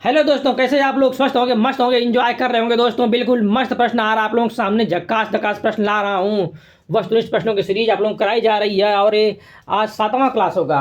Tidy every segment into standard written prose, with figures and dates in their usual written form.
Hello दोस्तों, कैसे आप लोग? स्वस्थ होंगे, मस्त होंगे, एंजॉय कर रहे होंगे दोस्तों। बिल्कुल मस्त प्रश्न आ रहा है आप लोगों के सामने, झक्कास झक्कास प्रश्न ला रहा हूँ। वस्तुनिष्ठ प्रश्नों की सीरीज आप लोगों को कराई जा रही है और ये आज 7वां क्लास होगा।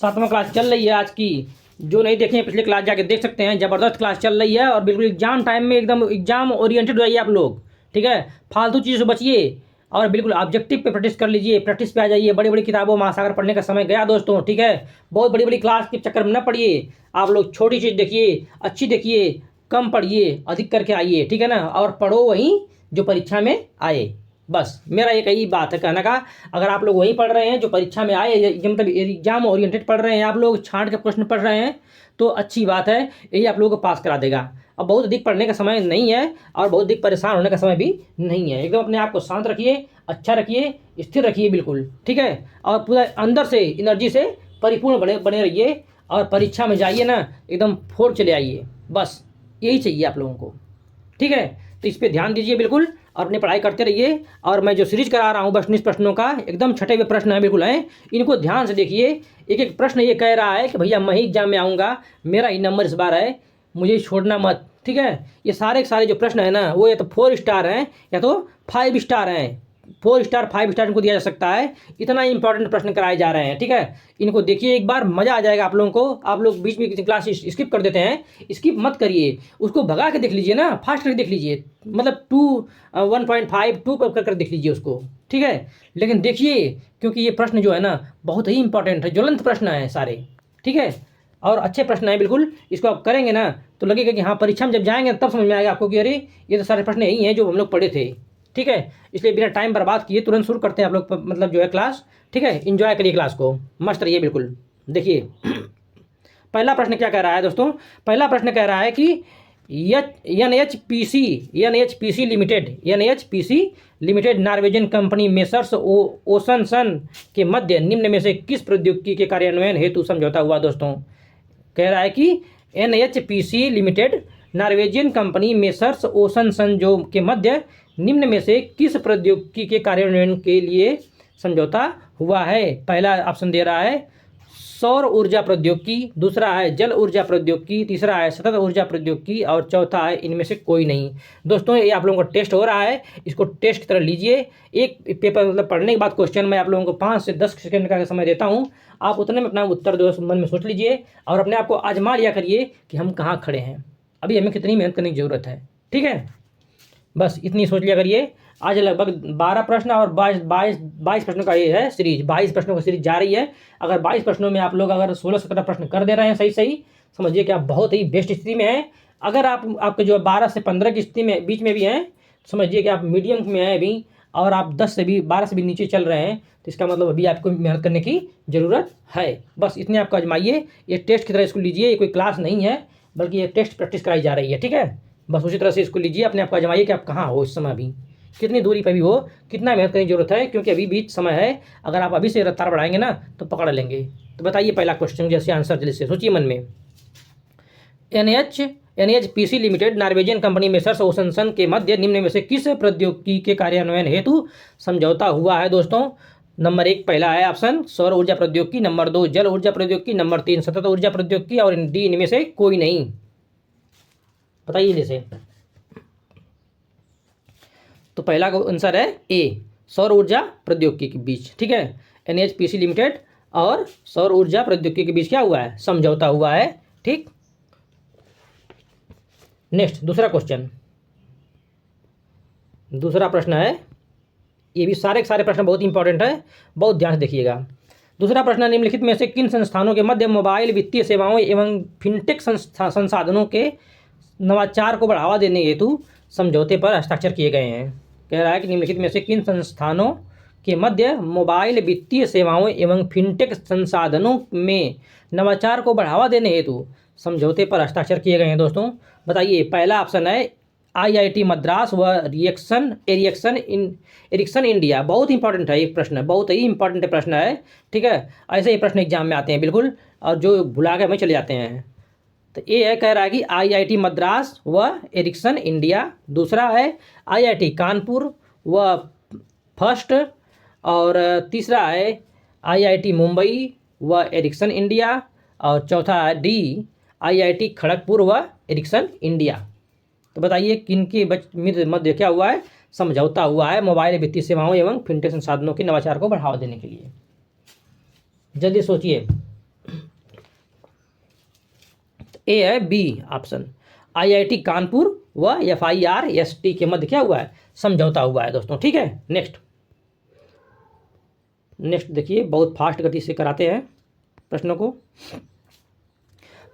7वां क्लास चल रही है आज की। जो नहीं देखे हैं पिछले क्लास जाके देख सकते हैं। ज़बरदस्त क्लास चल रही है और बिल्कुल एग्जाम टाइम में एकदम एग्जाम ओरिएंटेड रहिए आप लोग। ठीक है, फालतू चीज़ों से बचिए और बिल्कुल ऑब्जेक्टिव पे प्रैक्टिस कर लीजिए। प्रैक्टिस पे आ जाइए। बड़ी बड़ी किताबों महासागर पढ़ने का समय गया दोस्तों। ठीक है, बहुत बड़ी बड़ी क्लास के चक्कर में न पड़िए। आप लोग छोटी चीज़ देखिए, अच्छी देखिए, कम पढ़िए, अधिक करके आइए। ठीक है ना, और पढ़ो वहीं जो परीक्षा में आए। बस मेरा एक यही बात है कहने का। अगर आप लोग वहीं पढ़ रहे हैं जो परीक्षा में आए, मतलब एग्जाम ओरिएंटेड पढ़ रहे हैं, आप लोग छांट के प्रश्न पढ़ रहे हैं, तो अच्छी बात है। यही आप लोगों को पास करा देगा। अब बहुत अधिक पढ़ने का समय नहीं है और बहुत अधिक परेशान होने का समय भी नहीं है। एकदम अपने आप को शांत रखिए, अच्छा रखिए, स्थिर रखिए बिल्कुल। ठीक है, और पूरा अंदर से एनर्जी से परिपूर्ण बने बने रहिए और परीक्षा में जाइए ना, एकदम फोड़ चले आइए। बस यही चाहिए आप लोगों को। ठीक है, तो इस पर ध्यान दीजिए बिल्कुल और अपनी पढ़ाई करते रहिए। और मैं जो सीरीज करा रहा हूँ वस्तुनिष्ठ प्रश्नों का, एकदम छठे हुए प्रश्न है बिल्कुल हैं। इनको ध्यान से देखिए। एक एक प्रश्न ये कह रहा है कि भैया मैं ही एग्जाम में आऊँगा, मेरा ही नंबर इस बार है, मुझे छोड़ना मत। ठीक है, ये सारे के सारे जो प्रश्न है ना, वो या तो 4 स्टार हैं या तो 5 स्टार हैं। 4 स्टार 5 स्टार इनको दिया जा सकता है। इतना इंपॉर्टेंट प्रश्न कराए जा रहे हैं। ठीक है, इनको देखिए एक बार, मज़ा आ जाएगा आप लोगों को। आप लोग बीच में किसी क्लास स्किप कर देते हैं, स्किप मत करिए, उसको भगा के देख लीजिए ना, फास्ट करके देख लीजिए। मतलब 1.5 2 कर देख लीजिए उसको। ठीक है, लेकिन देखिए, क्योंकि ये प्रश्न जो है ना बहुत ही इंपॉर्टेंट है, ज्वलंत प्रश्न है सारे। ठीक है, और अच्छे प्रश्न हैं बिल्कुल। इसको आप करेंगे ना तो लगेगा कि हाँ, परीक्षा में जब जाएंगे तब समझ में आएगा आपको कि अरे ये तो सारे प्रश्न यही हैं जो हम लोग पढ़े थे। ठीक है, इसलिए बिना टाइम बर्बाद किए तुरंत शुरू करते हैं आप लोग मतलब जो है क्लास। ठीक है, इंजॉय करिए क्लास को, मस्त रहिए बिल्कुल। देखिए पहला प्रश्न क्या कह रहा है दोस्तों? पहला प्रश्न कह रहा है कि N H P C limited Norwegian company Messrs Ocean Sun के मध्य निम्न में से किस प्रौद्योगिकी के कार्यान्वयन हेतु समझौता हुआ दोस्तों? कह रहा है कि NHPC limited Norwegian company Messrs Ocean Sun जो के मध्य निम्न में से किस प्रौद्योगिकी के कार्यान्वयन के लिए समझौता हुआ है? पहला ऑप्शन दे रहा है सौर ऊर्जा प्रौद्योगिकी, दूसरा है जल ऊर्जा प्रौद्योगिकी, तीसरा है सतत ऊर्जा प्रौद्योगिकी और चौथा है इनमें से कोई नहीं। दोस्तों ये आप लोगों को टेस्ट हो रहा है, इसको टेस्ट की तरह लीजिए। एक पेपर मतलब पढ़ने के बाद क्वेश्चन मैं आप लोगों को 5 से 10 सेकंड का समय देता हूँ। आप उतने में अपना उत्तर दोस्त मन में सोच लीजिए और अपने आप को आजमा लिया करिए कि हम कहाँ खड़े हैं, अभी हमें कितनी मेहनत करने की ज़रूरत है। ठीक है, बस इतनी सोच लिया करिए। आज लगभग 12 प्रश्न और 22 प्रश्नों का ये है सीरीज। 22 प्रश्नों की सीरीज जा रही है। अगर 22 प्रश्नों में आप लोग अगर 16-17 प्रश्न कर दे रहे हैं सही सही, समझिए कि आप बहुत ही बेस्ट स्थिति में हैं। अगर आपके जो 12 से 15 की स्थिति में बीच में भी हैं, समझिए कि आप मीडियम में हैं अभी, और आप 12 से भी नीचे चल रहे हैं, तो इसका मतलब अभी आपको मेहनत करने की ज़रूरत है। बस इतने आपको आजमाइए। ये टेस्ट की तरह इसको लीजिए, ये कोई क्लास नहीं है बल्कि ये टेस्ट प्रैक्टिस कराई जा रही है। ठीक है, बस उसी तरह से इसको लीजिए, अपने आप को आजमाइए कि आप कहाँ हो इस समय, अभी कितनी दूरी पर भी हो, कितना मेहनत करने की जरूरत है, क्योंकि अभी बीच समय है। अगर आप अभी से रफ्तार बढ़ाएंगे ना तो पकड़ लेंगे। तो बताइए पहला क्वेश्चन जैसे आंसर जल्दी से सोचिए मन में। NHPC limited Norwegian company Messrs Ocean Sun के मध्य निम्न में से किस प्रौद्योगिकी के कार्यान्वयन हेतु समझौता हुआ है दोस्तों? नंबर 1 पहला है ऑप्शन सौर ऊर्जा प्रौद्योगिकी, नंबर 2 जल ऊर्जा प्रौद्योगिकी, नंबर 3 सतत ऊर्जा प्रौद्योगिकी और डी इनमें से कोई नहीं। बताइए जैसे। तो पहला आंसर है ए, सौर ऊर्जा प्रौद्योगिकी के बीच। ठीक है, एनएचपीसी लिमिटेड और सौर ऊर्जा प्रौद्योगिकी के बीच क्या हुआ है? समझौता हुआ है। ठीक, नेक्स्ट दूसरा क्वेश्चन। दूसरा प्रश्न है, ये भी सारे के सारे प्रश्न बहुत इंपॉर्टेंट है, बहुत ध्यान से देखिएगा। दूसरा प्रश्न, निम्नलिखित में से किन संस्थानों के मध्य मोबाइल वित्तीय सेवाओं एवं फिनटेक संसाधनों के नवाचार को बढ़ावा देने हेतु समझौते पर हस्ताक्षर किए गए हैं? कह रहा है कि निम्नलिखित में से किन संस्थानों के मध्य मोबाइल वित्तीय सेवाओं एवं फिनटेक संसाधनों में नवाचार को बढ़ावा देने हेतु समझौते पर हस्ताक्षर किए गए हैं दोस्तों? बताइए। पहला ऑप्शन है आईआईटी मद्रास व एरिक्सन इंडिया। बहुत इंपॉर्टेंट है ये प्रश्न, बहुत ही इंपॉर्टेंट प्रश्न है। ठीक है, ऐसे ही प्रश्न एग्जाम में आते हैं बिल्कुल, और जो भुला के हमें चले जाते हैं। तो ये है, कह रहा है कि आईआईटी मद्रास व एरिक्सन इंडिया। दूसरा है आईआईटी कानपुर व फर्स्ट, और तीसरा है आईआईटी मुंबई व एरिक्सन इंडिया, और चौथा है डी IIT खड़गपुर व एरिक्सन इंडिया। तो बताइए किन के मध्य क्या हुआ है, समझौता हुआ है मोबाइल वित्तीय सेवाओं एवं फिनटेक संसाधनों के नवाचार को बढ़ावा देने के लिए। जल्दी सोचिए। ए है बी ऑप्शन, IIT कानपुर व FIRST के मध्य क्या हुआ है, समझौता हुआ है दोस्तों। ठीक है, नेक्स्ट देखिए, बहुत फास्ट गति से कराते हैं प्रश्नों को।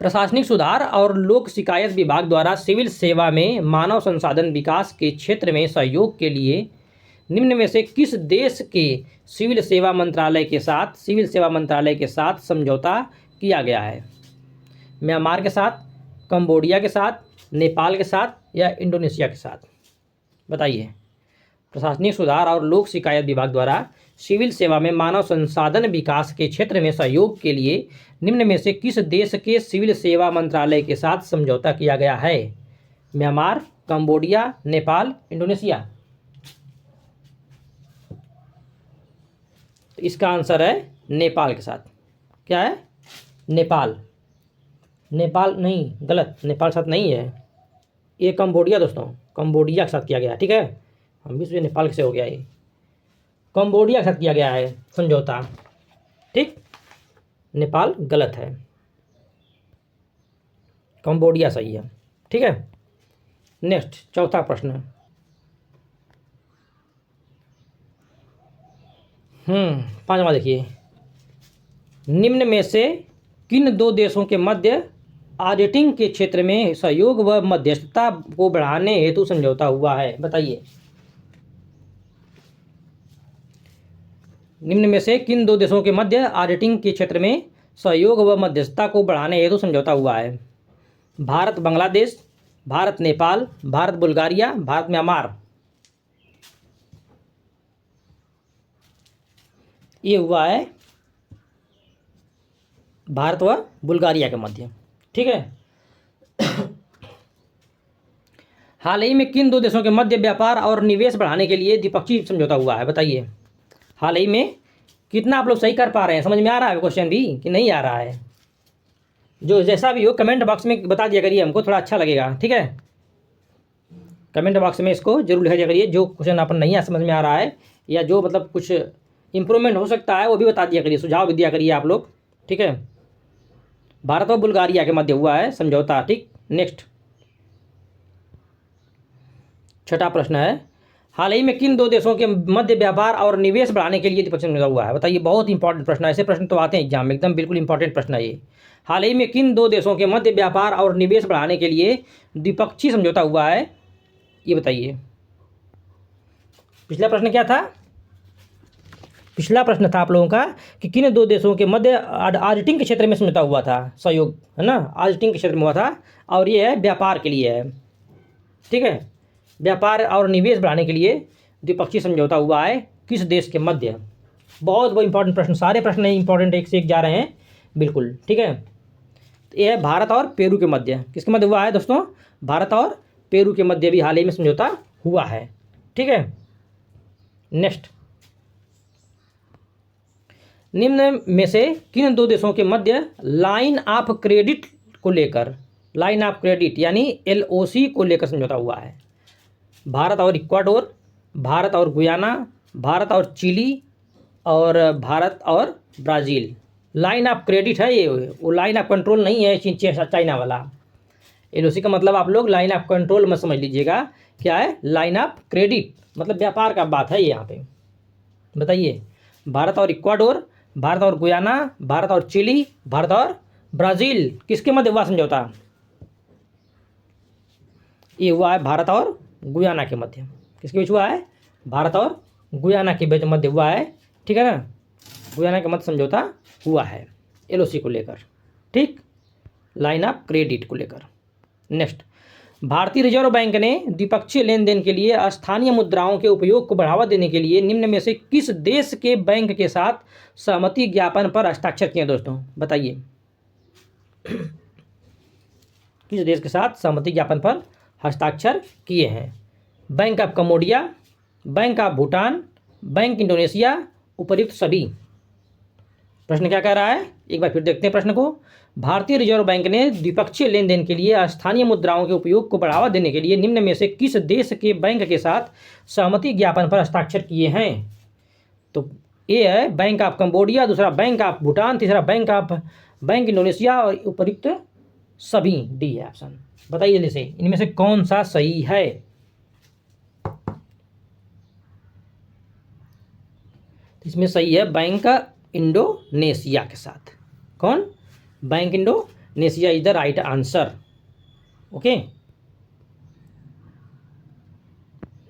प्रशासनिक सुधार और लोक शिकायत विभाग द्वारा सिविल सेवा में मानव संसाधन विकास के क्षेत्र में सहयोग के लिए निम्न में से किस देश के सिविल सेवा मंत्रालय के साथ समझौता किया गया है? म्यांमार के साथ, कंबोडिया के साथ, नेपाल के साथ या इंडोनेशिया के साथ? बताइए। प्रशासनिक सुधार और लोक शिकायत विभाग द्वारा सिविल सेवा में मानव संसाधन विकास के क्षेत्र में सहयोग के लिए निम्न में से किस देश के सिविल सेवा मंत्रालय के साथ समझौता किया गया है? Myanmar, Cambodia, Nepal, Indonesia. तो इसका आंसर है नेपाल के साथ। क्या है? नेपाल नहीं, गलत, नेपाल के साथ नहीं है, ये कंबोडिया दोस्तों, कंबोडिया के साथ किया गया। ठीक है, हम भी सोचे नेपाल से हो गया, ये कंबोडिया के साथ किया गया है समझौता। ठीक, नेपाल गलत है, कंबोडिया सही है। ठीक है, नेक्स्ट चौथा प्रश्न। पांचवा देखिए, निम्न में से किन दो देशों के मध्य ऑडिटिंग के क्षेत्र में सहयोग व मध्यस्थता को बढ़ाने हेतु समझौता हुआ है? बताइए। निम्न में से किन दो देशों के मध्य ऑडिटिंग के क्षेत्र में सहयोग व मध्यस्थता को बढ़ाने हेतु समझौता हुआ है? Bharat Bangladesh, Bharat Nepal, Bharat Bulgaria, Bharat Myanmar. ये हुआ है भारत व बुल्गारिया के मध्य। ठीक है। हाल ही में किन दो देशों के मध्य व्यापार और निवेश बढ़ाने के लिए द्विपक्षीय समझौता हुआ है? बताइए। हाल ही में कितना आप लोग सही कर पा रहे हैं, समझ में आ रहा है क्वेश्चन भी कि नहीं आ रहा है? जो जैसा भी हो कमेंट बॉक्स में बता दिया करिए, हमको थोड़ा अच्छा लगेगा। ठीक है, कमेंट बॉक्स में इसको जरूर लिखा दिया करिए, जो क्वेश्चन आपको नहीं समझ में आ रहा है या जो मतलब कुछ इंप्रूवमेंट हो सकता है वो भी बता दिया करिए, सुझाव भी दिया करिए आप लोग। ठीक है, भारत और बुल्गारिया के मध्य हुआ है समझौता। ठीक, नेक्स्ट छठा प्रश्न है, हाल ही में किन दो देशों के मध्य व्यापार और निवेश बढ़ाने के लिए द्विपक्षीय समझौता हुआ है? बताइए। बहुत इंपॉर्टेंट प्रश्न है, ऐसे प्रश्न तो आते हैं एग्जाम में, एकदम बिल्कुल इंपॉर्टेंट प्रश्न है ये। हाल ही में किन दो देशों के मध्य व्यापार और निवेश बढ़ाने के लिए द्विपक्षीय समझौता हुआ है, ये बताइए। पिछला प्रश्न क्या था? पिछला प्रश्न था आप लोगों का कि किन दो देशों के मध्य ऑडिटिंग के क्षेत्र में समझौता हुआ था, सहयोग, है ना, ऑडिटिंग के क्षेत्र में हुआ था, और ये है व्यापार के लिए है। ठीक है, व्यापार और निवेश बढ़ाने के लिए द्विपक्षीय समझौता हुआ है किस देश के मध्य? बहुत इंपॉर्टेंट प्रश्न, सारे प्रश्न इंपॉर्टेंट एक से एक जा रहे हैं बिल्कुल। ठीक है, ये है भारत और पेरू के मध्य। किसके मध्य हुआ है दोस्तों? भारत और पेरू के मध्य भी हाल ही में समझौता हुआ है। ठीक है, नेक्स्ट, निम्न में से किन दो देशों के मध्य लाइन ऑफ क्रेडिट को लेकर, लाइन ऑफ क्रेडिट यानी LOC को लेकर समझौता हुआ है? भारत और इक्वाडोर, भारत और गुयाना, भारत और चिली, और भारत और ब्राज़ील। लाइन ऑफ क्रेडिट है ये, वो लाइन ऑफ कंट्रोल नहीं है चाइना वाला। LOC का मतलब आप लोग लाइन ऑफ कंट्रोल में समझ लीजिएगा। क्या है? लाइन ऑफ क्रेडिट, मतलब व्यापार का बात है ये यहाँ पे। बताइए। भारत और इक्वाडोर, भारत और गुयाना, भारत और चिली, भारत और ब्राज़ील, किसके मध्य हुआ समझौता? ये हुआ है भारत और गुयाना के मध्य। किसके बीच हुआ है? भारत और गुयाना के बीच मध्य हुआ है। ठीक है ना, गुयाना के मध्य समझौता हुआ है LOC को लेकर। ठीक, लाइन ऑफ क्रेडिट को लेकर। नेक्स्ट, भारतीय रिजर्व बैंक ने द्विपक्षीय लेन देन के लिए स्थानीय मुद्राओं के उपयोग को बढ़ावा देने के लिए निम्न में से किस देश के बैंक के साथ सहमति ज्ञापन पर हस्ताक्षर किए? दोस्तों बताइए, किस देश के साथ सहमति ज्ञापन पर हस्ताक्षर किए हैं? Bank of Cambodia, bank of Bhutan, bank Indonesia, उपर्युक्त सभी। प्रश्न क्या कह रहा है, एक बार फिर देखते हैं प्रश्न को। भारतीय रिजर्व बैंक ने द्विपक्षीय लेन देन के लिए स्थानीय मुद्राओं के उपयोग को बढ़ावा देने के लिए निम्न में से किस देश के बैंक के साथ सहमति ज्ञापन पर हस्ताक्षर किए हैं? तो ए है बैंक ऑफ कंबोडिया, दूसरा बैंक ऑफ भूटान, तीसरा बैंक इंडोनेशिया और उपयुक्त सभी, डी है ऑप्शन। बताइए जल्दी से इनमें से कौन सा सही है? इसमें सही है बैंक इंडोनेशिया के साथ। कौन? Bank Indonesia is the right answer. Okay,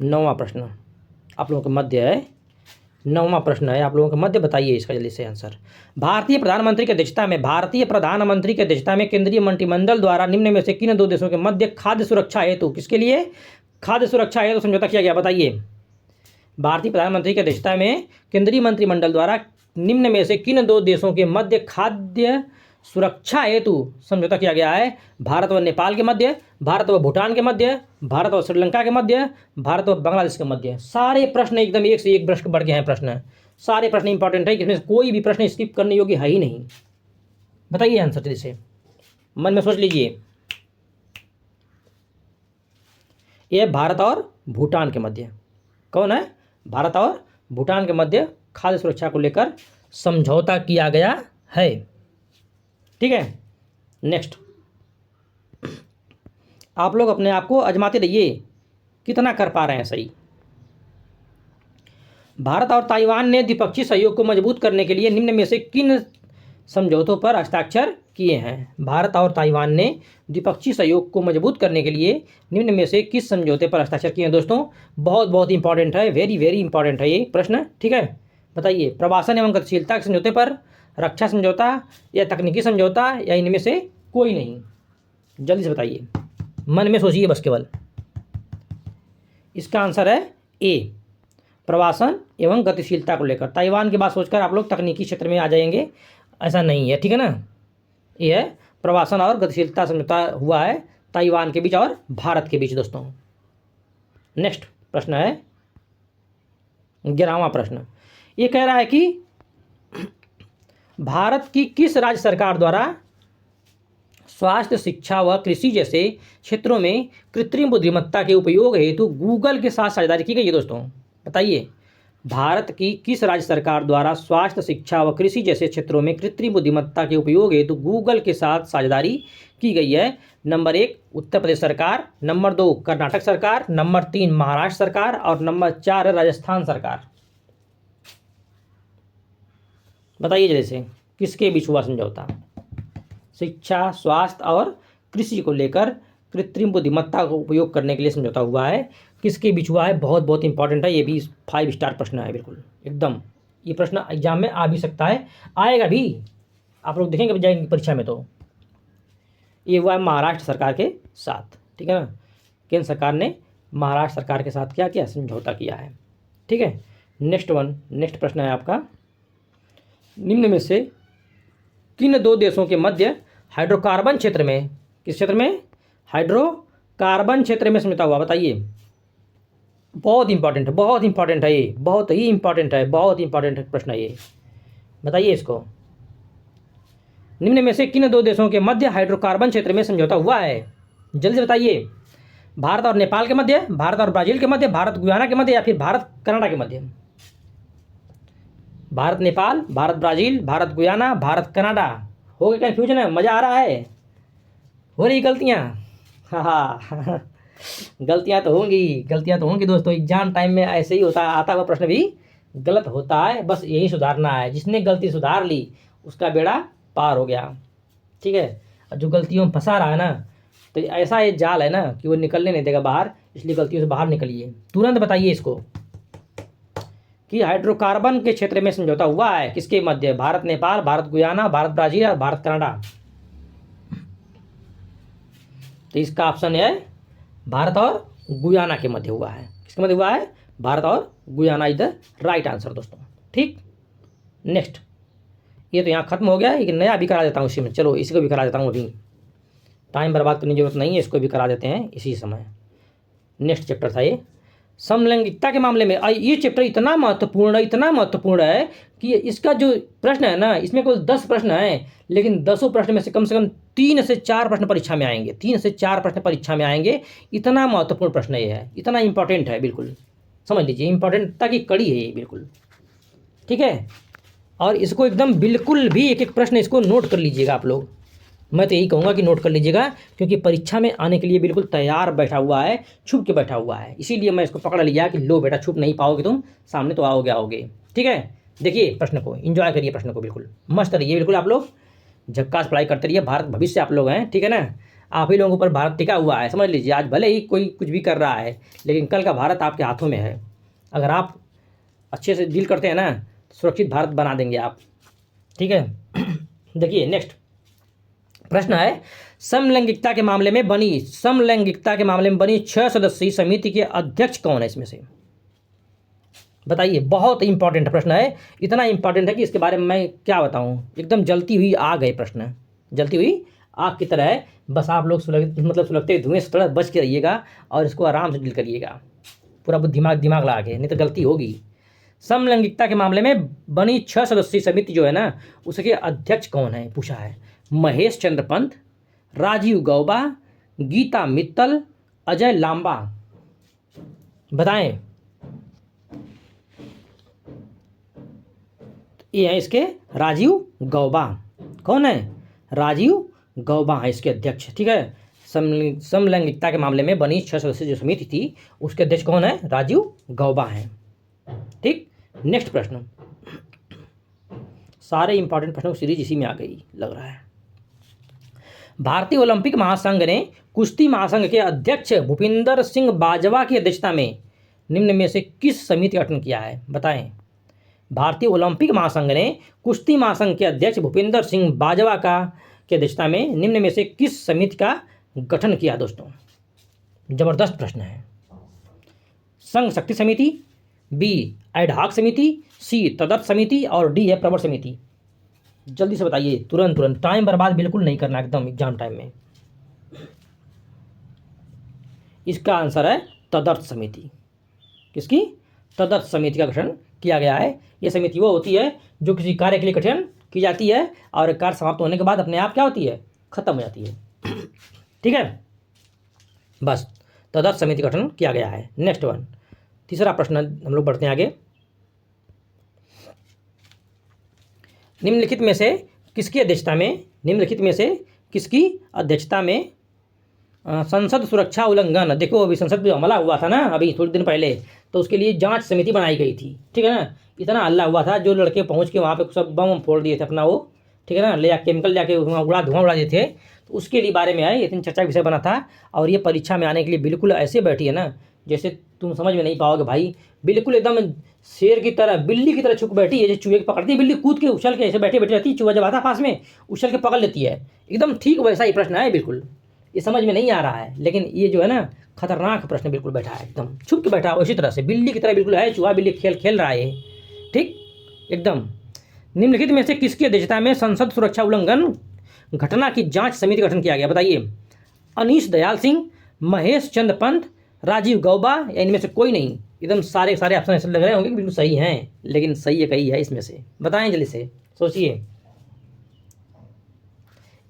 9वां प्रश्न आप लोगों के मध्य है। 9वां प्रश्न है आप लोगों के मध्य, बताइए इसका जल्दी से आंसर। भारतीय प्रधानमंत्री की अध्यक्षता में केंद्रीय मंत्रिमंडल द्वारा निम्न में से किन दो देशों के मध्य खाद्य सुरक्षा हेतु, किसके लिए खाद्य सुरक्षा हेतु समझौता किया गया? बताइए। भारतीय प्रधानमंत्री की अध्यक्षता में केंद्रीय मंत्रिमंडल द्वारा निम्न में से किन दो देशों के मध्य खाद्य सुरक्षा हेतु समझौता किया गया है? भारत व नेपाल के मध्य, भारत व भूटान के मध्य, भारत व श्रीलंका के मध्य, भारत व बांग्लादेश के मध्य। सारे प्रश्न एकदम एक से एक प्रश्न बढ़ के हैं प्रश्न, सारे प्रश्न इंपॉर्टेंट है, इसमें कोई भी प्रश्न स्किप करने योग्य है ही नहीं। बताइए आंसर जल्दी से, मन में सोच लीजिए। ये भारत और भूटान के मध्य। कौन है? भारत और भूटान के मध्य खाद्य सुरक्षा को लेकर समझौता किया गया है। ठीक है, नेक्स्ट आप लोग अपने आप को आजमाते रहिए कितना कर पा रहे हैं सही। भारत और ताइवान ने द्विपक्षीय सहयोग को मजबूत करने के लिए निम्न में से किन समझौतों पर हस्ताक्षर किए हैं? भारत और ताइवान ने द्विपक्षीय सहयोग को मजबूत करने के लिए निम्न में से किस समझौते पर हस्ताक्षर किए हैं? दोस्तों बहुत बहुत इंपॉर्टेंट है, वेरी वेरी इंपॉर्टेंट है ये प्रश्न। ठीक है, बताइए। प्रवासन एवं गतिशीलता के समझौते पर, रक्षा समझौता या तकनीकी समझौता, या इनमें से कोई नहीं? जल्दी से बताइए, मन में सोचिए बस केवल। इसका आंसर है ए, प्रवासन एवं गतिशीलता को लेकर। ताइवान की बात सोचकर आप लोग तकनीकी क्षेत्र में आ जाएंगे, ऐसा नहीं है। ठीक है ना, ये है प्रवासन और गतिशीलता समझौता हुआ है ताइवान के बीच और भारत के बीच। दोस्तों नेक्स्ट प्रश्न है 11वां प्रश्न। ये कह रहा है कि भारत की किस राज्य सरकार द्वारा स्वास्थ्य, शिक्षा व कृषि जैसे क्षेत्रों में कृत्रिम बुद्धिमत्ता के उपयोग हेतु गूगल के साथ साझेदारी की गई है? दोस्तों बताइए, भारत की किस राज्य सरकार द्वारा स्वास्थ्य, शिक्षा व कृषि जैसे क्षेत्रों में कृत्रिम बुद्धिमत्ता के उपयोग हेतु गूगल के साथ साझेदारी की गई है? नंबर 1 उत्तर प्रदेश सरकार, नंबर 2 कर्नाटक सरकार, नंबर 3 महाराष्ट्र सरकार और नंबर 4 राजस्थान सरकार। बताइए जल्दी से, किसके बीच हुआ समझौता? शिक्षा, स्वास्थ्य और कृषि को लेकर कृत्रिम बुद्धिमत्ता का उपयोग करने के लिए समझौता हुआ है, किसके बीच हुआ है? बहुत बहुत इंपॉर्टेंट है, ये भी 5 स्टार प्रश्न है बिल्कुल एकदम। ये प्रश्न एग्जाम में आ भी सकता है, आएगा भी, आप लोग देखेंगे जाएंगे परीक्षा में। तो ये हुआ है महाराष्ट्र सरकार के साथ। ठीक है ना, केंद्र सरकार ने महाराष्ट्र सरकार के साथ क्या किया? समझौता किया है। ठीक है, नेक्स्ट प्रश्न है आपका, निम्न में से किन दो देशों के मध्य हाइड्रोकार्बन क्षेत्र में, किस क्षेत्र में? हाइड्रोकार्बन क्षेत्र में समझौता हुआ? बताइए। बहुत इंपॉर्टेंट है, बहुत इंपॉर्टेंट है ये, बहुत ही इंपॉर्टेंट है, बहुत इंपॉर्टेंट प्रश्न है ये। बताइए इसको, निम्न में से किन दो देशों के मध्य हाइड्रोकार्बन क्षेत्र में समझौता हुआ है? जल्दी से बताइए। भारत और नेपाल के मध्य, भारत और ब्राजील के मध्य, भारत गुयाना के मध्य, या फिर भारत कनाडा के मध्य? Bharat Nepal, Bharat Brazil, Bharat Guyana, Bharat Canada. हो गया कन्फ्यूजन है? मज़ा आ रहा है? हो रही गलतियाँ? हाँ गलतियाँ तो होंगी दोस्तों, एग्जाम टाइम में ऐसे ही होता है, आता हुआ प्रश्न भी गलत होता है, बस यही सुधारना है। जिसने गलती सुधार ली उसका बेड़ा पार हो गया। ठीक है, और जो गलतियों में फंसा रहा है ना, तो ऐसा ये जाल है ना कि वो निकलने नहीं देगा बाहर, इसलिए गलतियों से बाहर निकलिए। तुरंत बताइए इसको कि हाइड्रोकार्बन के क्षेत्र में समझौता हुआ है किसके मध्य? भारत नेपाल, भारत गुयाना, भारत ब्राजील और भारत कनाडा। तो इसका ऑप्शन है भारत और गुयाना के मध्य हुआ है। किसके मध्य हुआ है? भारत और Guyana is the right answer दोस्तों। ठीक, नेक्स्ट। ये तो यहाँ खत्म हो गया, एक नया भी करा देता हूँ इसी में। चलो इसको भी करा देता हूँ, अभी टाइम बर्बाद करने की जरूरत नहीं है, इसको भी करा देते हैं इसी समय। नेक्स्ट चैप्टर था ये समलैंगिकता के मामले में ये चैप्टर इतना महत्वपूर्ण है कि इसका जो प्रश्न है ना, इसमें कुल 10 प्रश्न हैं, लेकिन 10 प्रश्न में से कम 3 से 4 प्रश्न परीक्षा में आएंगे, 3 से 4 प्रश्न परीक्षा में आएंगे। इतना महत्वपूर्ण प्रश्न ये है, इतना इंपॉर्टेंट है, बिल्कुल समझ लीजिए, इंपॉर्टेंटता की कड़ी है ये, बिल्कुल ठीक है। और इसको एकदम बिल्कुल भी एक एक प्रश्न इसको नोट कर लीजिएगा आप लोग, मैं तो यही कहूँगा कि नोट कर लीजिएगा, क्योंकि परीक्षा में आने के लिए बिल्कुल तैयार बैठा हुआ है, छुप के बैठा हुआ है। इसीलिए मैं इसको पकड़ लिया कि लो बेटा, छुप नहीं पाओगे तुम, सामने तो आओगे। ठीक है, देखिए प्रश्न को, एंजॉय करिए प्रश्न को, बिल्कुल मस्त रहिए, बिल्कुल आप लोग झक्कास पढ़ाई करते रहिए। भारत भविष्य आप लोग हैं, ठीक है ना, आप ही लोगों पर भारत टिका हुआ है, समझ लीजिए। आज भले ही कोई कुछ भी कर रहा है, लेकिन कल का भारत आपके हाथों में है। अगर आप अच्छे से डील करते हैं ना, सुरक्षित भारत बना देंगे आप, ठीक है। देखिए नेक्स्ट प्रश्न है, समलैंगिकता के मामले में बनी 6 सदस्यीय समिति के अध्यक्ष कौन है इसमें से, बताइए। बहुत इंपॉर्टेंट प्रश्न है, इतना इंपॉर्टेंट है कि इसके बारे में मैं क्या बताऊं, एकदम जलती हुई आग है प्रश्न, जलती हुई आग की तरह है। बस आप लोग सुलगते धुएं से थोड़ा बच के रहिएगा और इसको आराम से डील करिएगा, पूरा दिमाग लगा के, नहीं तो गलती होगी। समलैंगिकता के मामले में बनी 6 सदस्यीय समिति जो है ना, उसके अध्यक्ष कौन है पूछा है। महेश चंद्र पंत, राजीव गौबा, गीता मित्तल, अजय लांबा, बताएं। ये है इसके राजीव गौबा, कौन है, राजीव गौबा है इसके अध्यक्ष, ठीक है। समलैंगिकता के मामले में बनी 6 सदस्यीय जो समिति थी, उसके अध्यक्ष कौन है, राजीव गौबा है, ठीक। नेक्स्ट प्रश्न, सारे इंपॉर्टेंट प्रश्नों की सीरीज इसी में आ गई लग रहा है। भारतीय ओलंपिक महासंघ ने कुश्ती महासंघ के अध्यक्ष भूपिंदर सिंह बाजवा की अध्यक्षता में निम्न में से किस समिति का गठन किया है, बताएं। भारतीय ओलंपिक महासंघ ने कुश्ती महासंघ के अध्यक्ष भूपिंदर सिंह बाजवा की अध्यक्षता में निम्न में से किस समिति का गठन किया दोस्तों। जबरदस्त प्रश्न है। संघ शक्ति समिति, बी एडहॉक समिति, सी तदर्थ समिति और डी है प्रवर समिति। जल्दी से बताइए, तुरंत, टाइम बर्बाद बिल्कुल नहीं करना एकदम एग्जाम टाइम में। इसका आंसर है तदर्थ समिति। किसकी, तदर्थ समिति का गठन किया गया है। यह समिति वो होती है जो किसी कार्य के लिए गठन की जाती है और कार्य समाप्त होने के बाद अपने आप क्या होती है, खत्म हो जाती है, ठीक है। बस तदर्थ समिति का गठन किया गया है। नेक्स्ट वन, तीसरा प्रश्न हम लोग बढ़ते हैं आगे। निम्नलिखित में से किसकी अध्यक्षता में संसद सुरक्षा उल्लंघन, देखो अभी संसद में हमला हुआ था ना अभी थोड़ी दिन पहले, तो उसके लिए जांच समिति बनाई गई थी, ठीक है ना। इतना हल्ला हुआ था, जो लड़के पहुंच के वहाँ पे सब बम फोड़ दिए थे अपना वो, ठीक है ना, ले केमिकल जाके धुआं उड़ा दिए थे, तो उसके लिए बारे में आए, इतनी चर्चा का विषय बना था। और ये परीक्षा में आने के लिए बिल्कुल ऐसे बैठी है ना, जैसे तुम समझ में नहीं पाओगे भाई, बिल्कुल एकदम शेर की तरह, बिल्ली की तरह छुप बैठी है, जैसे चूहे को पकड़ती है बिल्ली, कूद के उछल के ऐसे बैठे रहती है, चूहा जब आता पास में उछल के पकड़ लेती है, एकदम ठीक वैसा ही प्रश्न है बिल्कुल। ये समझ में नहीं आ रहा है, लेकिन ये जो है ना खतरनाक प्रश्न बिल्कुल बैठा है, एकदम छुप के बैठा है उसी तरह से, बिल्ली की तरह बिल्कुल है, चूहा बिल्ली खेल रहा है, ठीक एकदम। निम्नलिखित में से किसकी अध्यक्षता में संसद सुरक्षा उल्लंघन घटना की जांच समिति का गठन किया गया, बताइए। अनीश दयाल सिंह, महेश चंद्र पंत, राजीव गौबा, या इनमें से कोई नहीं। एकदम सारे ऑप्शन ऐसे लग रहे होंगे कि बिल्कुल सही हैं, लेकिन सही है कही है इसमें से, बताएं जल्दी से, सोचिए।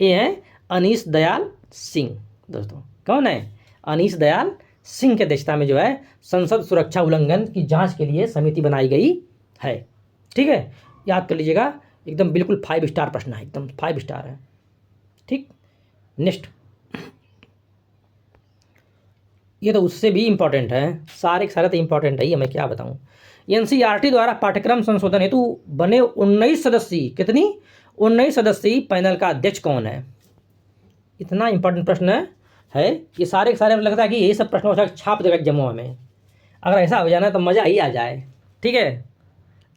ये है अनीश दयाल सिंह दोस्तों, कौन है, अनीश दयाल सिंह की अध्यक्षता में जो है संसद सुरक्षा उल्लंघन की जांच के लिए समिति बनाई गई है, ठीक है। याद कर लीजिएगा, एकदम बिल्कुल 5 स्टार प्रश्न है, एकदम 5 स्टार है, ठीक। नेक्स्ट, ये तो उससे भी इम्पॉर्टेंट है, सारे तो इम्पॉर्टेंट है, ये मैं क्या बताऊं। एनसीईआरटी द्वारा पाठ्यक्रम संशोधन हेतु बने 19 सदस्यीय पैनल का अध्यक्ष कौन है। इतना इंपॉर्टेंट प्रश्न है ये, सारे लगता है कि यही सब प्रश्नों छाप देगा जमुआ में। अगर ऐसा हो जाना तो मज़ा ही आ जाए, ठीक है,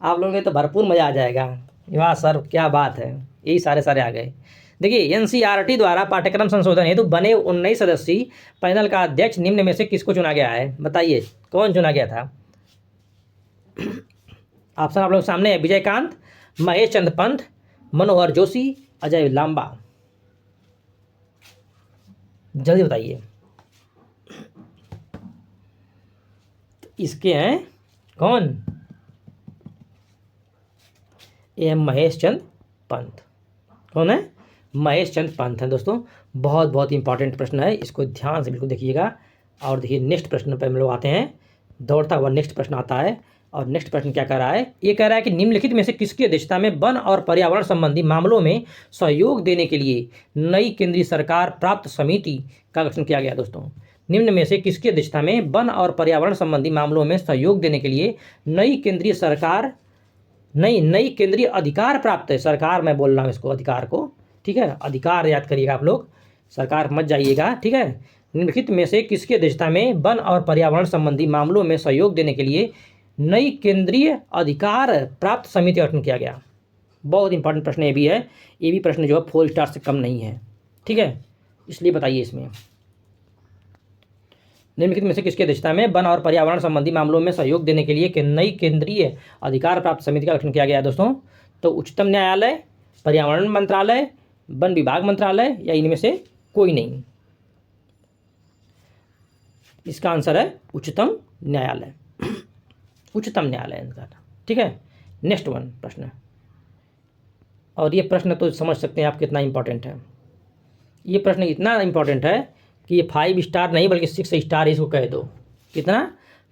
आप लोगों के तो भरपूर मज़ा आ जाएगा। वाह सर क्या बात है, यही सारे आ गए। देखिए, एनसीईआरटी द्वारा पाठ्यक्रम संशोधन हेतु बने 19 सदस्यीय पैनल का अध्यक्ष निम्न में से किसको चुना गया है, बताइए कौन चुना गया था। ऑप्शन आप लोग सामने है, विजयकांत, महेश चंद्र पंत, मनोहर जोशी, अजय लांबा, जल्दी बताइए। इसके हैं कौन? ये महेश चंद पंत। कौन है? महेश चंद पंत है दोस्तों। बहुत बहुत इंपॉर्टेंट प्रश्न है, इसको ध्यान से बिल्कुल देखिएगा। और देखिए नेक्स्ट प्रश्न पे हम लोग आते हैं, दौड़ता हुआ नेक्स्ट प्रश्न आता है। और नेक्स्ट प्रश्न क्या कह रहा है? ये कह रहा है कि निम्नलिखित में से किसकी अध्यक्षता में वन और पर्यावरण संबंधी मामलों में सहयोग देने के लिए नई केंद्रीय सरकार प्राप्त समिति का गठन किया गया? दोस्तों, निम्न में से किसकी अध्यक्षता में वन और पर्यावरण संबंधी मामलों में सहयोग देने के लिए नई केंद्रीय सरकार, नई केंद्रीय अधिकार प्राप्त है? सरकार मैं बोल रहा हूँ इसको, अधिकार को, ठीक है, अधिकार याद करिएगा आप लोग, सरकार मत जाइएगा, ठीक है। निम्नलिखित में से किसकी अध्यक्षता में वन और पर्यावरण संबंधी मामलों में सहयोग देने के लिए नई केंद्रीय अधिकार प्राप्त समिति का गठन किया गया? बहुत इंपॉर्टेंट प्रश्न ये भी है, ये भी प्रश्न जो है 4 स्टार से कम नहीं है, ठीक है, इसलिए बताइए इसमें निम्नलिखित में से किसकी अध्यक्षता में वन और पर्यावरण संबंधी मामलों में सहयोग देने के लिए नई केंद्रीय अधिकार प्राप्त समिति का गठन किया गया है? दोस्तों, तो उच्चतम न्यायालय, पर्यावरण मंत्रालय, वन विभाग मंत्रालय, या इनमें से कोई नहीं? इसका आंसर है उच्चतम न्यायालय। उच्चतम न्यायालय इनका, ठीक है। नेक्स्ट वन प्रश्न, और ये प्रश्न तो समझ सकते हैं आप कितना इंपॉर्टेंट है। ये प्रश्न इतना इंपॉर्टेंट है कि ये 5 स्टार नहीं बल्कि 6 स्टार इसको कह दो। कितना?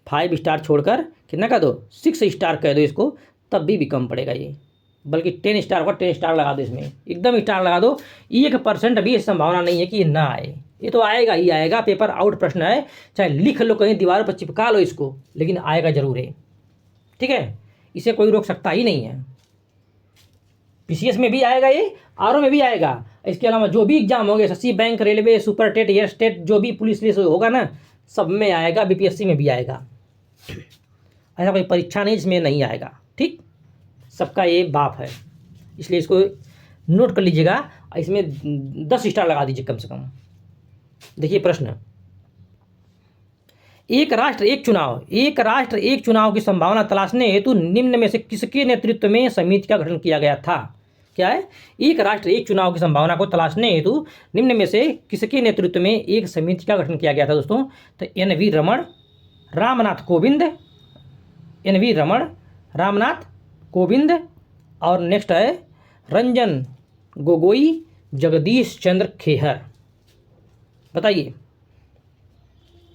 5 स्टार छोड़कर कितना कह दो? 6 स्टार कह दो इसको, तब भी कम पड़ेगा ये, बल्कि 10 स्टार का 10 स्टार लगा दो इसमें, एकदम स्टार लगा दो। 1% भी संभावना नहीं है कि ये ना आए, ये तो आएगा ही आएगा। पेपर आउट प्रश्न है, चाहे लिख लो कहीं दीवार पर चिपका लो इसको, लेकिन आएगा जरूर है, ठीक है, इसे कोई रोक सकता ही नहीं है। पीसीएस में भी आएगा ये, आरओ में भी आएगा। इसके अलावा जो भी एग्जाम होंगे, SSC, bank, railway, super TET, air state, जो भी पुलिस होगा ना, सब में आएगा, बीपीएससी में भी आएगा। ऐसा कोई परीक्षा नहीं जिसमें नहीं आएगा, ठीक, सबका ये बाप है, इसलिए इसको नोट कर लीजिएगा। इसमें 10 स्टार लगा दीजिए कम से कम। देखिए प्रश्न, एक राष्ट्र एक चुनाव की संभावना तलाशने हेतु निम्न में से किसके नेतृत्व में समिति का गठन किया गया था? क्या है? एक राष्ट्र एक चुनाव की संभावना को तलाशने हेतु निम्न में से किसके नेतृत्व में एक समिति का गठन किया गया था? दोस्तों, तो एन.वी. रमण, रामनाथ कोविंद, एन.वी. रमण, रामनाथ कोविंद, और नेक्स्ट है रंजन गोगोई, जगदीश चंद्र खेहर। बताइए,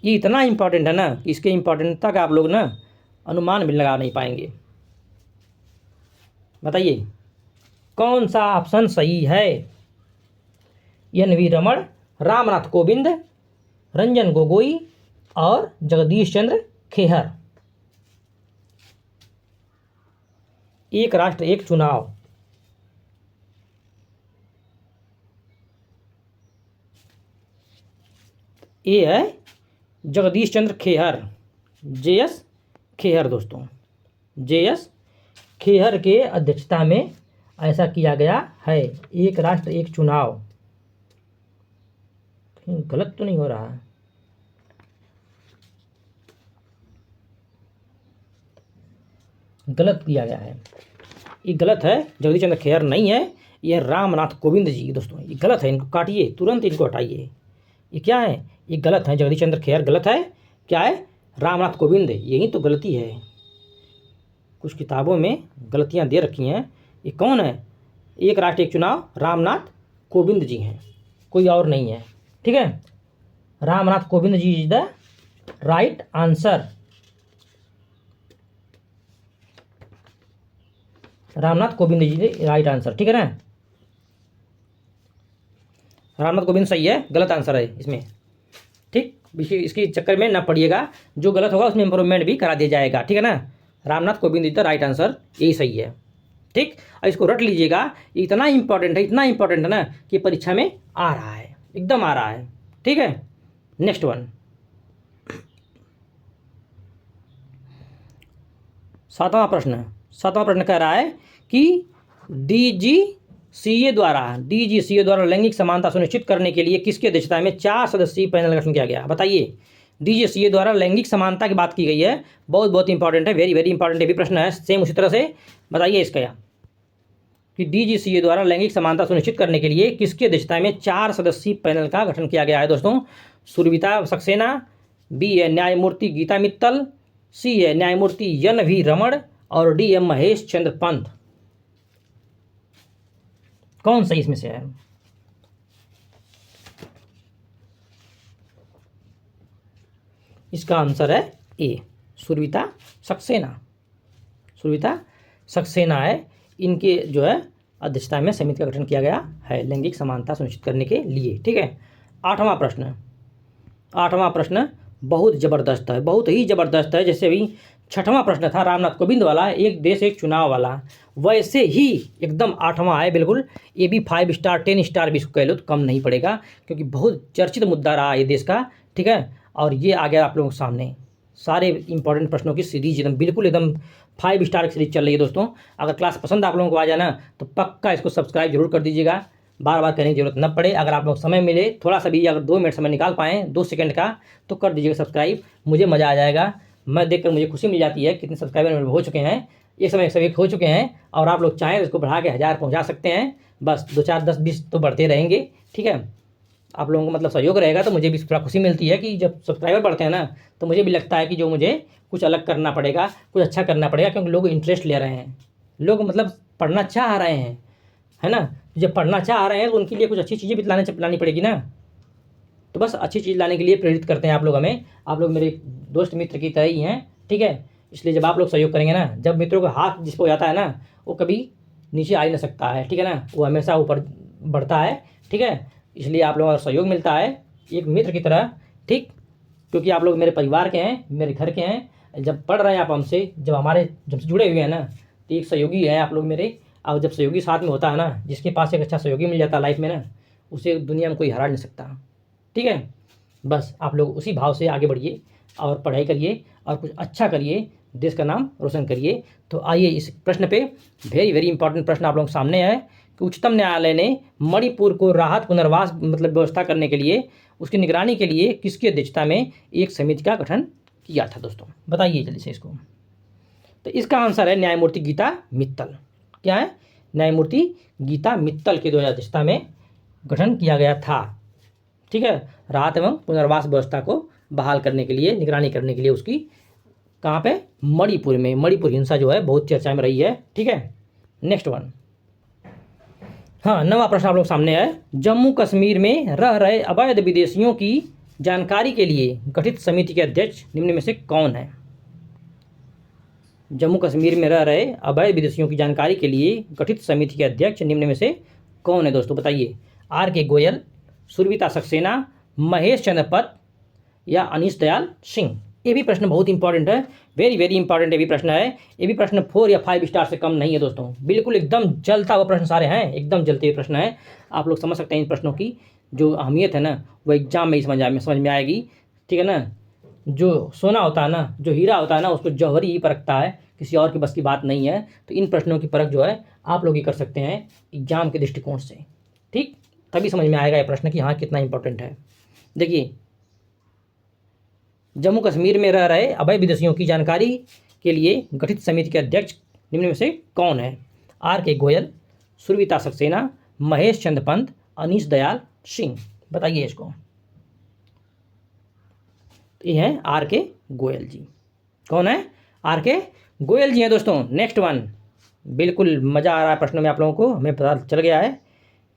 ये इतना इम्पोर्टेंट है ना कि इसके इम्पोर्टेंटता का आप लोग ना अनुमान भी लगा नहीं पाएंगे। बताइए कौन सा ऑप्शन सही है? एन.वी. रमण, रामनाथ कोविंद, रंजन गोगोई और जगदीश चंद्र खेहर। एक राष्ट्र एक चुनाव, ये है जगदीश चंद्र खेहर, जे.एस. खेहर। दोस्तों, जे.एस. खेहर के अध्यक्षता में ऐसा किया गया है। एक राष्ट्र एक चुनाव, कहीं गलत तो नहीं हो रहा है? गलत किया गया है, ये गलत है, जगदीश चंद्र खेहर नहीं है, ये रामनाथ कोविंद जी। दोस्तों, ये गलत है, इनको काटिए, तुरंत इनको हटाइए। ये क्या है? ये गलत है, जगदीश चंद्र खेहर गलत है। क्या है? रामनाथ कोविंद, यही तो गलती है। कुछ किताबों में गलतियां दे रखी हैं। ये कौन है? एक राष्ट्र एक चुनाव, रामनाथ कोविंद जी हैं, कोई और नहीं है, ठीक है। Ramnath Kovind ji is the right answer. Ramnath Kovind ji right answer, ठीक है ना। रामनाथ कोविंद सही है, गलत आंसर है इसमें, ठीक। इसके चक्कर में ना पड़िएगा, जो गलत होगा उसमें इंप्रूवमेंट भी करा दिया जाएगा, ठीक है ना। Ramnath Kovind is the right answer, यही सही है, ठीक। और इसको रट लीजिएगा, इतना इंपॉर्टेंट है, इतना इंपॉर्टेंट है ना कि परीक्षा में आ रहा है, एकदम आ रहा है, ठीक है। नेक्स्ट वन, सातवां प्रश्न कह रहा है कि डीजीसीए द्वारा लैंगिक समानता सुनिश्चित करने के लिए किसकी अध्यक्षता में 4 सदस्यीय पैनल गठन किया गया? बताइए, डीजीसीए द्वारा लैंगिक समानता की बात की गई है, बहुत बहुत इंपॉर्टेंट है, वेरी वेरी इंपॉर्टेंट। ये भी प्रश्न है सेम उसी तरह से। बताइए इसका कि डीजीसीए द्वारा लैंगिक समानता सुनिश्चित करने के लिए किसकी अध्यक्षता में 4 सदस्यीय पैनल का गठन किया गया है? दोस्तों, सुरभिता सक्सेना, बी है न्यायमूर्ति गीता मित्तल, सी है न्यायमूर्ति एन वी रमण और डी है महेश चंद्र पंत। कौन सही इसमें से है? इसका आंसर है ए, सुरविता सक्सेना। सुरविता सक्सेना है, इनके जो है अध्यक्षता में समिति का गठन किया गया है लैंगिक समानता सुनिश्चित करने के लिए। ठीक है, आठवां प्रश्न बहुत ज़बरदस्त है, बहुत ही ज़बरदस्त है। जैसे अभी छठवां प्रश्न था रामनाथ कोविंद वाला, एक देश एक चुनाव वाला, वैसे ही एकदम आठवां है बिल्कुल। ये भी 5 स्टार 10 स्टार भी इसको कह लो तो कम नहीं पड़ेगा, क्योंकि बहुत चर्चित मुद्दा रहा ये देश का। ठीक है, और ये आ गया आप लोगों के सामने सारे इंपॉर्टेंट प्रश्नों की सीरीज, एकदम बिल्कुल एकदम 5 स्टार की सीरीज चल रही है दोस्तों। अगर क्लास पसंद आप लोगों को आ जाए ना तो पक्का इसको सब्सक्राइब जरूर कर दीजिएगा, बार बार करने की जरूरत न पड़े। अगर आप लोग समय मिले थोड़ा सा भी, अगर 2 मिनट समय निकाल पाएँ 2 सेकंड का, तो कर दीजिएगा सब्सक्राइब, मुझे मज़ा आ जाएगा। मैं देखकर मुझे खुशी मिल जाती है कितने सब्सक्राइबर मेरे हो चुके हैं। एक समय 101 हो चुके हैं, और आप लोग चाहें तो इसको बढ़ा के 1000 पहुँचा सकते हैं। बस 2 4 10 20 तो बढ़ते रहेंगे। ठीक है, आप लोगों को मतलब सहयोग रहेगा तो मुझे भी थोड़ा खुशी मिलती है कि जब सब्सक्राइबर बढ़ते हैं ना, तो मुझे भी लगता है कि जो मुझे कुछ अलग करना पड़ेगा, कुछ अच्छा करना पड़ेगा, क्योंकि लोग इंटरेस्ट ले रहे हैं, लोग मतलब पढ़ना चाह रहे हैं, है ना। जब पढ़ना चाह रहे हैं तो उनके लिए कुछ अच्छी चीज़ें भी लानी पड़ेगी ना। तो बस अच्छी चीज़ लाने के लिए प्रेरित करते हैं आप लोग हमें। आप लोग मेरे दोस्त मित्र की तरह ही हैं। ठीक है, इसलिए जब आप लोग सहयोग करेंगे ना, जब मित्रों का हाथ जिस पर हो जाता है ना, वो कभी नीचे आ ही नहीं सकता है। ठीक है ना, वो हमेशा ऊपर बढ़ता है। ठीक है, इसलिए आप लोगों का सहयोग मिलता है एक मित्र की तरह। ठीक, क्योंकि आप लोग मेरे परिवार के हैं, मेरे घर के हैं। जब पढ़ रहे हैं आप हमसे, जब से जुड़े हुए हैं ना, तो एक सहयोगी है आप लोग मेरे। और जब सहयोगी साथ में होता है ना, जिसके पास एक अच्छा सहयोगी मिल जाता है लाइफ में ना, उसे दुनिया में कोई हरा नहीं सकता। ठीक है, बस आप लोग उसी भाव से आगे बढ़िए और पढ़ाई करिए और कुछ अच्छा करिए, देश का नाम रोशन करिए। तो आइए इस प्रश्न पे, वेरी वेरी इंपॉर्टेंट प्रश्न आप लोगों के सामने है कि उच्चतम न्यायालय ने मणिपुर को राहत पुनर्वास मतलब व्यवस्था करने के लिए, उसकी निगरानी के लिए किसकी अध्यक्षता में एक समिति का गठन किया था दोस्तों? बताइए जल्दी से इसको। तो इसका आंसर है न्यायमूर्ति गीता मित्तल। क्या है? न्यायमूर्ति गीता मित्तल की अध्यक्षता में गठन किया गया था। ठीक है, राहत एवं पुनर्वास व्यवस्था को बहाल करने के लिए, निगरानी करने के लिए उसकी, कहाँ पे? मणिपुर में। मणिपुर हिंसा जो है बहुत चर्चा में रही है। ठीक है, नेक्स्ट वन। हाँ, नवा प्रश्न आप लोग सामने है। जम्मू कश्मीर में रह रहे अवैध विदेशियों की जानकारी के लिए गठित समिति के अध्यक्ष निम्न में से कौन है? जम्मू कश्मीर में रह रहे अवैध विदेशियों की जानकारी के लिए गठित समिति के अध्यक्ष निम्न में से कौन है दोस्तों? बताइए। R.K. गोयल, सुरविता सक्सेना, महेश चंद्र पंत या अनीश दयाल सिंह? ये भी प्रश्न बहुत इंपॉर्टेंट है, वेरी वेरी इंपॉर्टेंट ये भी प्रश्न है। ये भी प्रश्न 4 या 5 स्टार से कम नहीं है दोस्तों, बिल्कुल एकदम जलता हुआ प्रश्न सारे हैं, एकदम जलते हुए प्रश्न है। आप लोग समझ सकते हैं इन प्रश्नों की जो अहमियत है ना, वो एग्जाम में ही समझ में आएगी। ठीक है ना, जो सोना होता है ना, जो हीरा होता है ना, उसको जौहरी ही परखता है, किसी और की बस की बात नहीं है। तो इन प्रश्नों की परख जो है आप लोग ही कर सकते हैं एग्जाम के दृष्टिकोण से। ठीक, तभी समझ में आएगा ये प्रश्न कि हाँ कितना इंपॉर्टेंट है। देखिए, जम्मू कश्मीर में रह रहे अवैध विदेशियों की जानकारी के लिए गठित समिति के अध्यक्ष निम्न में से कौन है? R.K. गोयल, सुरविता सक्सेना, महेश चंद्र पंत, अनीश दयाल सिंह? बताइए इसको। ये हैं R.K. गोयल जी। कौन है? R.K. गोयल जी हैं दोस्तों। Next one. बिल्कुल मज़ा आ रहा है प्रश्नों में आप लोगों को, हमें पता चल गया है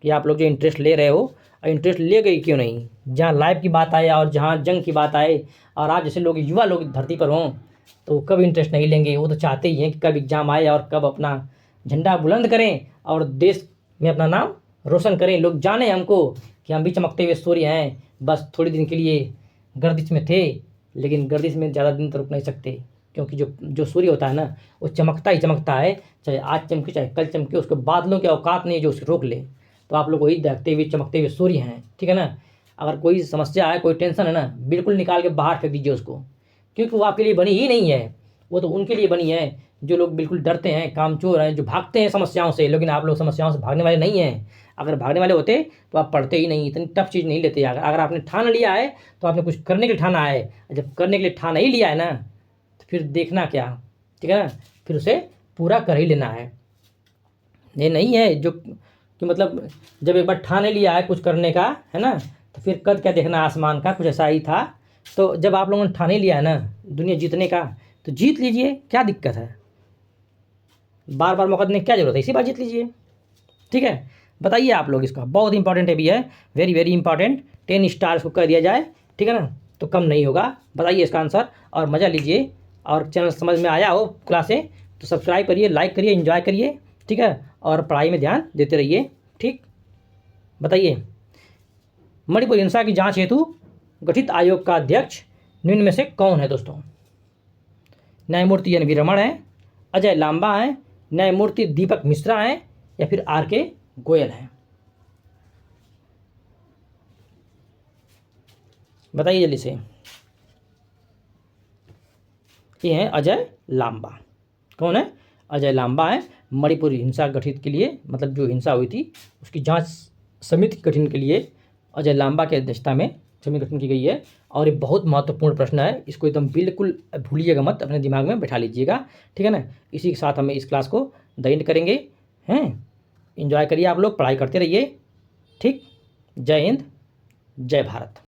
कि आप लोग जो इंटरेस्ट ले रहे हो, इंटरेस्ट ले गई क्यों नहीं। जहाँ लाइफ की बात आए और जहाँ जंग की बात आए, और आज जैसे लोग युवा लोग धरती पर हों, तो कब इंटरेस्ट नहीं लेंगे। वो तो चाहते ही हैं कि कब एग्ज़ाम आए और कब अपना झंडा बुलंद करें और देश में अपना नाम रोशन करें, लोग जाने हमको कि हम भी चमकते हुए सूर्य हैं। बस थोड़ी दिन के लिए गर्दिश में थे, लेकिन गर्दिश में ज़्यादा दिन तो रुक नहीं सकते, क्योंकि जो सूर्य होता है ना, वो चमकता ही चमकता है, चाहे आज चमके चाहे कल चमके, उसके बादलों की औकात नहीं है जो उसे रोक ले। तो आप लोग वही देखते हुए चमकते हुए सूर्य हैं। ठीक है ना, अगर कोई समस्या है, कोई टेंशन है ना, बिल्कुल निकाल के बाहर फेंक दीजिए उसको, क्योंकि वो आपके लिए बनी ही नहीं है। वो तो उनके लिए बनी है जो लोग बिल्कुल डरते हैं, कामचोर हैं, जो भागते हैं समस्याओं से। लेकिन आप लोग समस्याओं से भागने वाले नहीं हैं। अगर भागने वाले होते तो आप पढ़ते ही नहीं, इतनी टफ चीज़ नहीं लेते। अगर आपने ठान लिया है तो आपने कुछ करने के लिए ठाना है। जब करने के लिए ठान ही लिया है ना, तो फिर देखना क्या। ठीक है ना, फिर उसे पूरा कर ही लेना है। ये नहीं है जो कि मतलब जब एक बार ठान लिया है कुछ करने का, है ना, तो फिर कद क्या देखना आसमान का, कुछ ऐसा ही था। तो जब आप लोगों ने ठान ही लिया है ना दुनिया जीतने का, तो जीत लीजिए, क्या दिक्कत है, बार बार मौका देने की क्या जरूरत है, इसी बार जीत लीजिए। ठीक है, बताइए आप लोग, इसका बहुत इंपॉर्टेंट है भी है, वेरी वेरी इंपॉर्टेंट, 10 स्टार इसको कर दिया जाए, ठीक है ना, तो कम नहीं होगा। बताइए इसका आंसर और मज़ा लीजिए। और चैनल समझ में आया हो क्लास से तो सब्सक्राइब करिए, लाइक करिए, एंजॉय करिए, ठीक है, और पढ़ाई में ध्यान देते रहिए। ठीक, बताइए, मणिपुर हिंसा की जांच हेतु गठित आयोग का अध्यक्ष निम्न में से कौन है दोस्तों? न्यायमूर्ति एन वी रमण है, अजय लांबा है, न्यायमूर्ति दीपक मिश्रा है, या फिर आर के गोयल है? बताइए जल्दी से। ये है अजय लांबा। कौन है? अजय लांबा है। मणिपुर हिंसा गठित के लिए, मतलब जो हिंसा हुई थी उसकी जांच समिति गठन के लिए अजय लांबा की अध्यक्षता में समिति गठन की गई है। और ये बहुत महत्वपूर्ण प्रश्न है, इसको एकदम बिल्कुल भूलिएगा मत, अपने दिमाग में बैठा लीजिएगा। ठीक है ना, इसी के साथ हमें इस क्लास को द एंड करेंगे। हैं, एंजॉय करिए आप लोग, पढ़ाई करते रहिए। ठीक, जय हिंद, जय भारत।